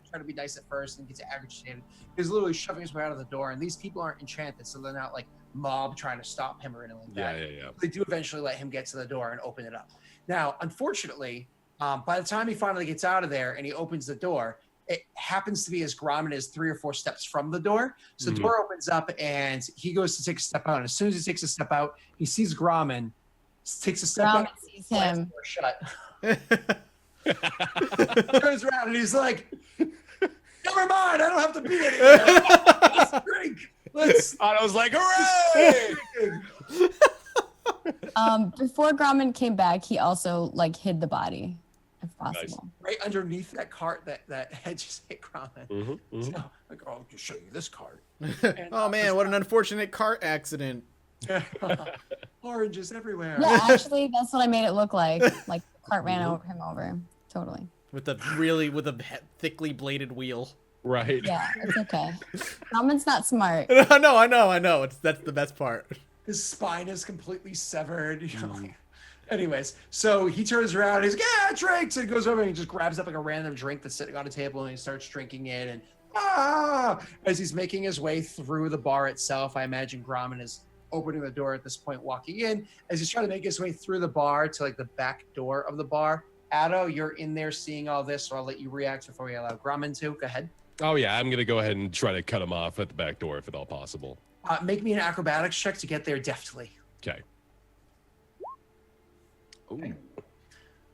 trying to be nice at first and gets agitated. He's literally shoving his way out of the door. And these people aren't enchanted, so they're not like mob trying to stop him or anything like that. Yeah. They do eventually let him get to the door and open it up. Now, unfortunately, by the time he finally gets out of there and he opens the door, it happens to be as Grauman is 3 or 4 steps from the door. So the door opens up and he goes to take a step out. And as soon as he takes a step out, he sees Grauman, takes a step Grauman out, sees slams him. the door shut. Turns around and he's like, never mind, I don't have to be anymore. Let's drink. I was like, hooray! Before Grauman came back, he also like hid the body, if possible. Right underneath that cart that had just hit Grauman. So, like, oh, I'll just show you this cart. And, Oh man, what an unfortunate cart accident. oranges everywhere. Yeah, actually, that's what I made it look like. Like the cart ran him over. Totally. With a thickly bladed wheel. Right. Yeah, it's okay. Grauman's not smart. I know. That's the best part. His spine is completely severed. Anyways, so he turns around and he's like, yeah, drinks, and goes over and he just grabs up like a random drink that's sitting on a table and he starts drinking it. And as he's making his way through the bar itself, I imagine Grauman is opening the door at this point, walking in. As he's trying to make his way through the bar to like the back door of the bar. Addo, you're in there seeing all this, so I'll let you react before we allow Grumman to. Go ahead. Oh yeah, I'm gonna go ahead and try to cut him off at the back door if at all possible. Make me an acrobatics check to get there deftly. Okay. Okay.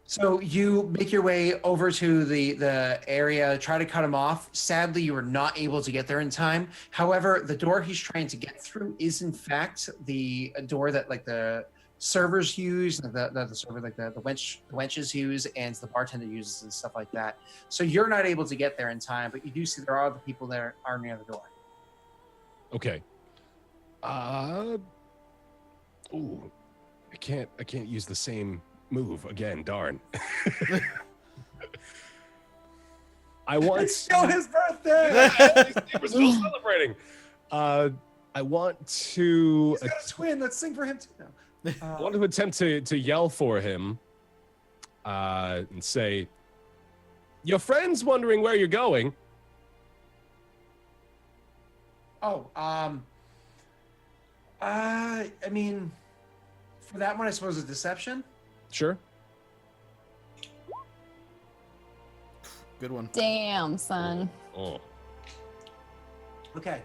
So you make your way over to the area, try to cut him off. Sadly, you are not able to get there in time. However, the door he's trying to get through is in fact the door that like the servers use, the server like the wenches use, and the bartender uses and stuff like that. So you're not able to get there in time, but you do see there are other people that are near the door. Okay. Ooh, I can't use the same move again. Darn. I want. It's still his birthday. We're still celebrating. I want to. He's got a twin. Let's sing for him too. No. I want to attempt to yell for him, and say, "Your friend's wondering where you're going." Oh, I mean, for that one, I suppose it's deception. Sure. Good one. Damn, son. Oh. Okay.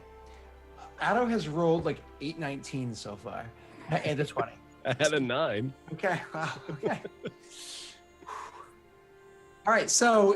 Addo has rolled like 8 19 so far, and a 20. I had a 9. Okay. Wow. Okay. All right. So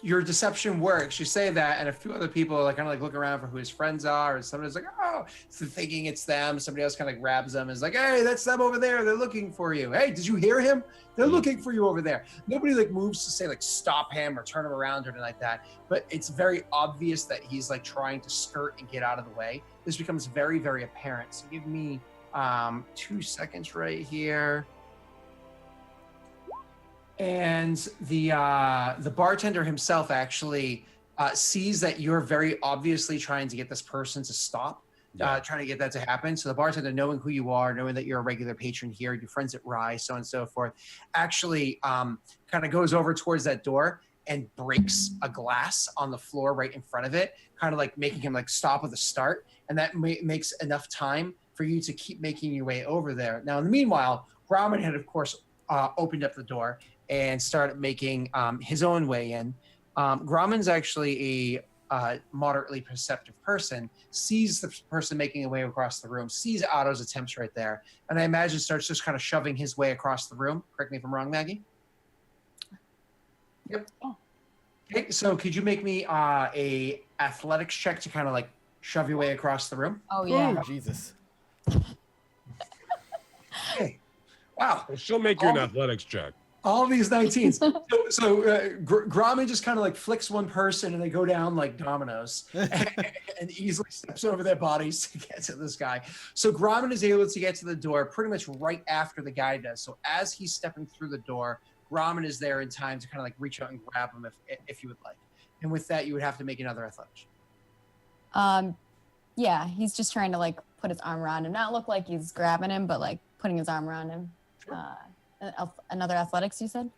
your deception works. You say that, and a few other people like kind of like look around for who his friends are, and somebody's like, "Oh," so thinking it's them. Somebody else kind of grabs them and is like, "Hey, that's them over there. They're looking for you. Hey, did you hear him? They're looking for you over there." Nobody like moves to say like stop him or turn him around or anything like that. But it's very obvious that he's like trying to skirt and get out of the way. This becomes very, very apparent. So give me 2 seconds right here. And the bartender himself actually sees that you're very obviously trying to get this person to stop, trying to get that to happen. So the bartender, knowing who you are, knowing that you're a regular patron here, your friends at Rye, so on and so forth, actually kind of goes over towards that door and breaks a glass on the floor right in front of it, kind of like making him like stop at the start. And that makes enough time for you to keep making your way over there. Now, in the meanwhile, Grauman had, of course, opened up the door and started making his own way in. Grauman's actually a moderately perceptive person, sees the person making a way across the room, sees Otto's attempts right there, and I imagine starts just kind of shoving his way across the room. Correct me if I'm wrong, Maggie? Yep. Okay, so could you make me a athletics check to kind of like shove your way across the room? Oh yeah. Oh, Jesus. Okay. Wow. She'll make you an athletics check. All these 19s. So Grauman just kind of like flicks one person and they go down like dominoes and easily steps over their bodies to get to this guy. So Grauman is able to get to the door pretty much right after the guy does. So as he's stepping through the door, Grauman is there in time to kind of like reach out and grab him if you would like. And with that, you would have to make another athletics. Yeah, he's just trying to like put his arm around him, not look like he's grabbing him, but like putting his arm around him. Sure. Another athletics, you said?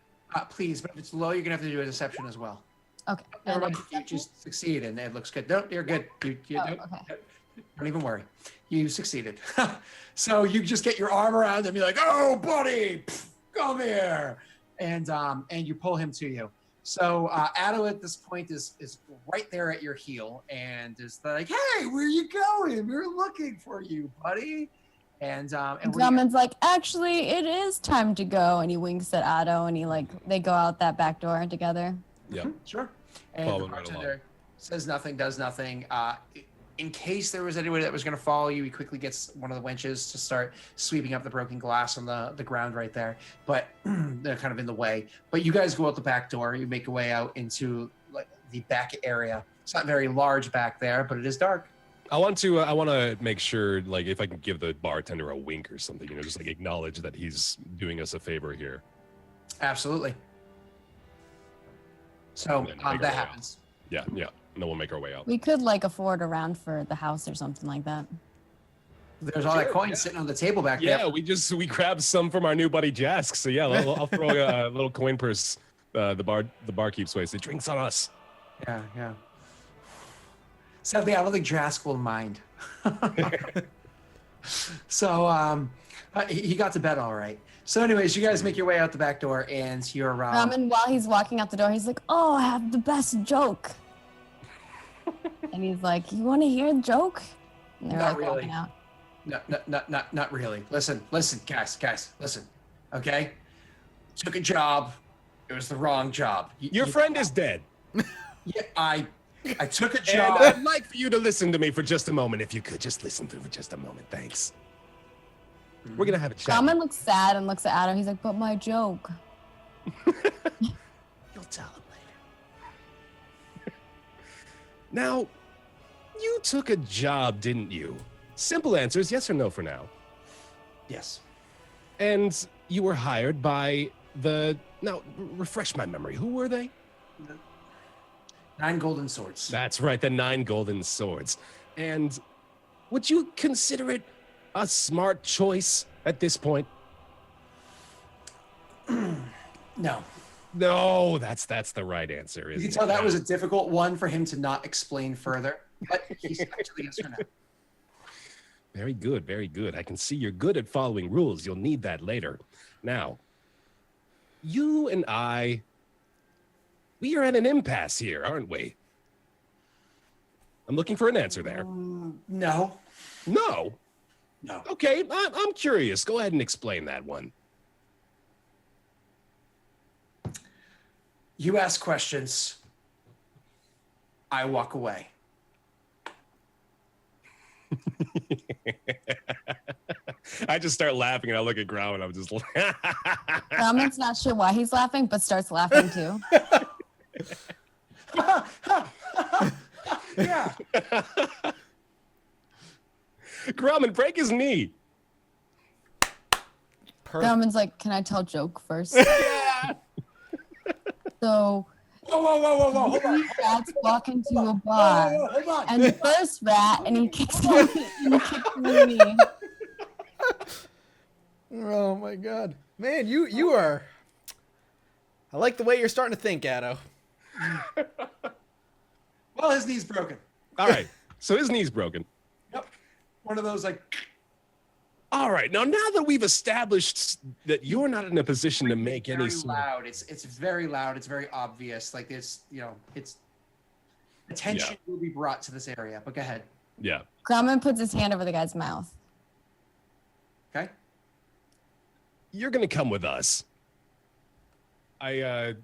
Please, but if it's low, you're gonna have to do a deception as well. Okay. Never mind, you just succeed and it looks good. No, you're good. You okay. don't even worry. You succeeded. So you just get your arm around him. You're like, "Oh, buddy, come here," and you pull him to you. So Addo at this point is right there at your heel and is like, "Hey, where you going? We're looking for you, buddy." And Grumman's like, "Actually, it is time to go," and he winks at Addo, and they go out that back door together. Yeah, sure. And the bartender says nothing, does nothing. In case there was anybody that was going to follow you, he quickly gets one of the wenches to start sweeping up the broken glass on the ground right there. But they're kind of in the way. But you guys go out the back door. You make your way out into like the back area. It's not very large back there, but it is dark. I want to make sure, like, if I can give the bartender a wink or something, just like acknowledge that he's doing us a favor here. Absolutely. So that happens. Yeah, and then we'll make our way out. We could like afford a round for the house or something like that. There's all that coin sitting on the table back there. Yeah, we grabbed some from our new buddy Jask. So yeah, I'll throw a little coin purse. The barkeep's way. So drinks on us. So he got to bed all right. So anyways, you guys make your way out the back door, and you're Ramen, while he's walking out the door, he's like, "Oh, I have the best joke." And he's like, "You want to hear a joke?" And they're Not like really. walking out. Not really. Listen, guys, listen. Okay, took a job. It was the wrong job. Your friend is dead. Yeah, I took a And job. I'd like for you to listen to me for just a moment. If you could just listen to me for just a moment. Thanks. We're going to have a chat. Ramen looks sad and looks at Adam. He's like, "But my joke." You'll tell him later. Now, you took a job, didn't you? Simple answers, yes or no for now. Yes. And you were hired by the... Now, refresh my memory. Who were they? 9 golden swords. That's right, the 9 golden swords. And would you consider it a smart choice at this point? No. No, that's the right answer, You isn't can it? tell that was a difficult one for him to not explain further. But he's actually yes or no. Very good, very good. I can see you're good at following rules. You'll need that later. Now, you and I, we are at an impasse here, aren't we? I'm looking for an answer there. No. No. No. Okay, I'm curious. Go ahead and explain that one. You ask questions. I walk away. I just start laughing and I look at Grau and I'm just Ramen's not sure why he's laughing, but starts laughing too. Yeah. Grauman, break his knee. Ramen's like, "Can I tell a joke first?" So Whoa. Hold on. rats walk into a bar, Hold on. and the first rat, and he kicks him, and he kicks him in the knee. Oh my god, man, you are. I like the way you're starting to think, Addo. Well, his knee's broken. All right, so his knee's broken. Yep. One of those like. All right, now that we've established that you're not in a position to make any very sort loud. It's very loud. It's very obvious. Like it's it's attention will be brought to this area. But go ahead. Yeah. Ramen puts his hand over the guy's mouth. Okay. You're gonna come with us. I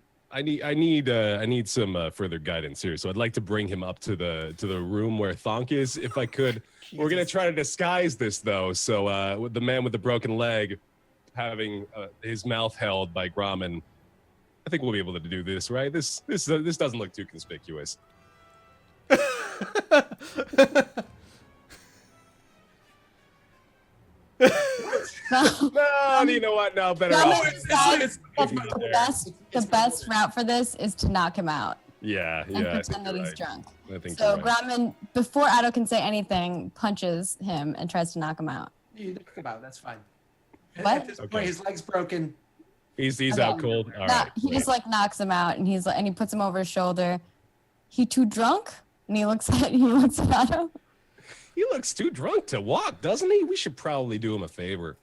need some further guidance here. So I'd like to bring him up to the room where Thonk is, if I could. We're gonna try to disguise this though. So with the man with the broken leg having his mouth held by Grauman, I think we'll be able to do this, right? This doesn't look too conspicuous. No, you know what? No, better off. The best route for this is to knock him out Yeah, and yeah. pretend that he's drunk. I think So you're right. Grauman, before Addo can say anything, punches him and tries to knock him out. You knock him out. That's fine. What? At this point, Okay. his leg's broken. He's Okay. out cold. All No, right. he just like knocks him out, and he's like, and he puts him over his shoulder. He too drunk? And he looks at Addo. He looks too drunk to walk, doesn't he? We should probably do him a favor.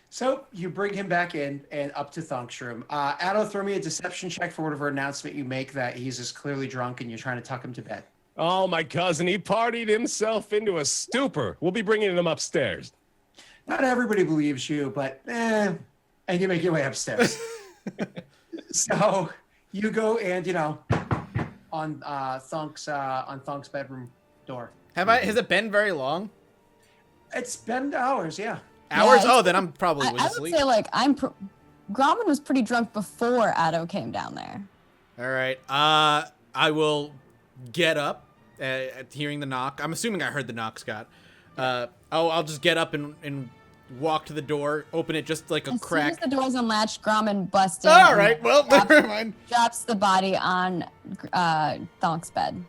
So you bring him back in and up to Thonk's room. Addo, throw me a deception check for whatever announcement you make that he's just clearly drunk and you're trying to tuck him to bed. Oh, my cousin, he partied himself into a stupor. We'll be bringing him upstairs. Not everybody believes you, but and you make your way upstairs. So you go and on Thonk's bedroom door. Has it been very long? It's been hours, yeah. Hours? Yeah, Oh, then I'm probably I would asleep. say like Grauman was pretty drunk before Addo came down there. All right. I will get up at hearing the knock. I'm assuming I heard the knock, Scott. I'll just get up and walk to the door, open it just like a As crack. soon as the door's unlatched, Grauman busts in. All and right. Well, never mind. drops the body on Thonk's bed.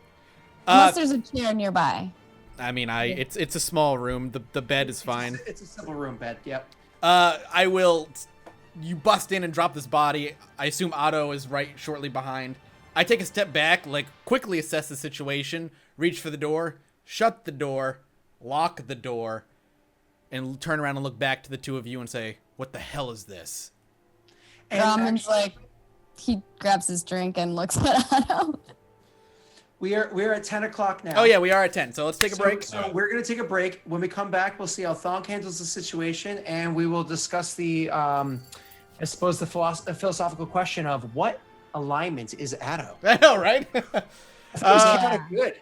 Unless there's a chair nearby. I mean, it's a small room. The bed is fine. It's a simple room bed. Yep. I will. You bust in and drop this body. I assume Otto is right shortly behind. I take a step back, like quickly assess the situation, reach for the door, shut the door, lock the door, and turn around and look back to the two of you and say, "What the hell is this?" And Grauman's like, he grabs his drink and looks at Otto. we're at 10 o'clock now. Oh yeah, we are at 10. So let's take a break. So we're gonna take a break. When we come back, we'll see how Thonk handles the situation, and we will discuss the, I suppose, the philosophical question of what alignment is Atto. I know, right? That was kind of good.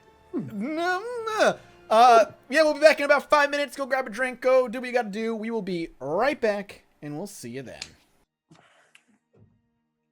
Yeah, we'll be back in about 5 minutes. Go grab a drink. Go do what you got to do. We will be right back, and we'll see you then.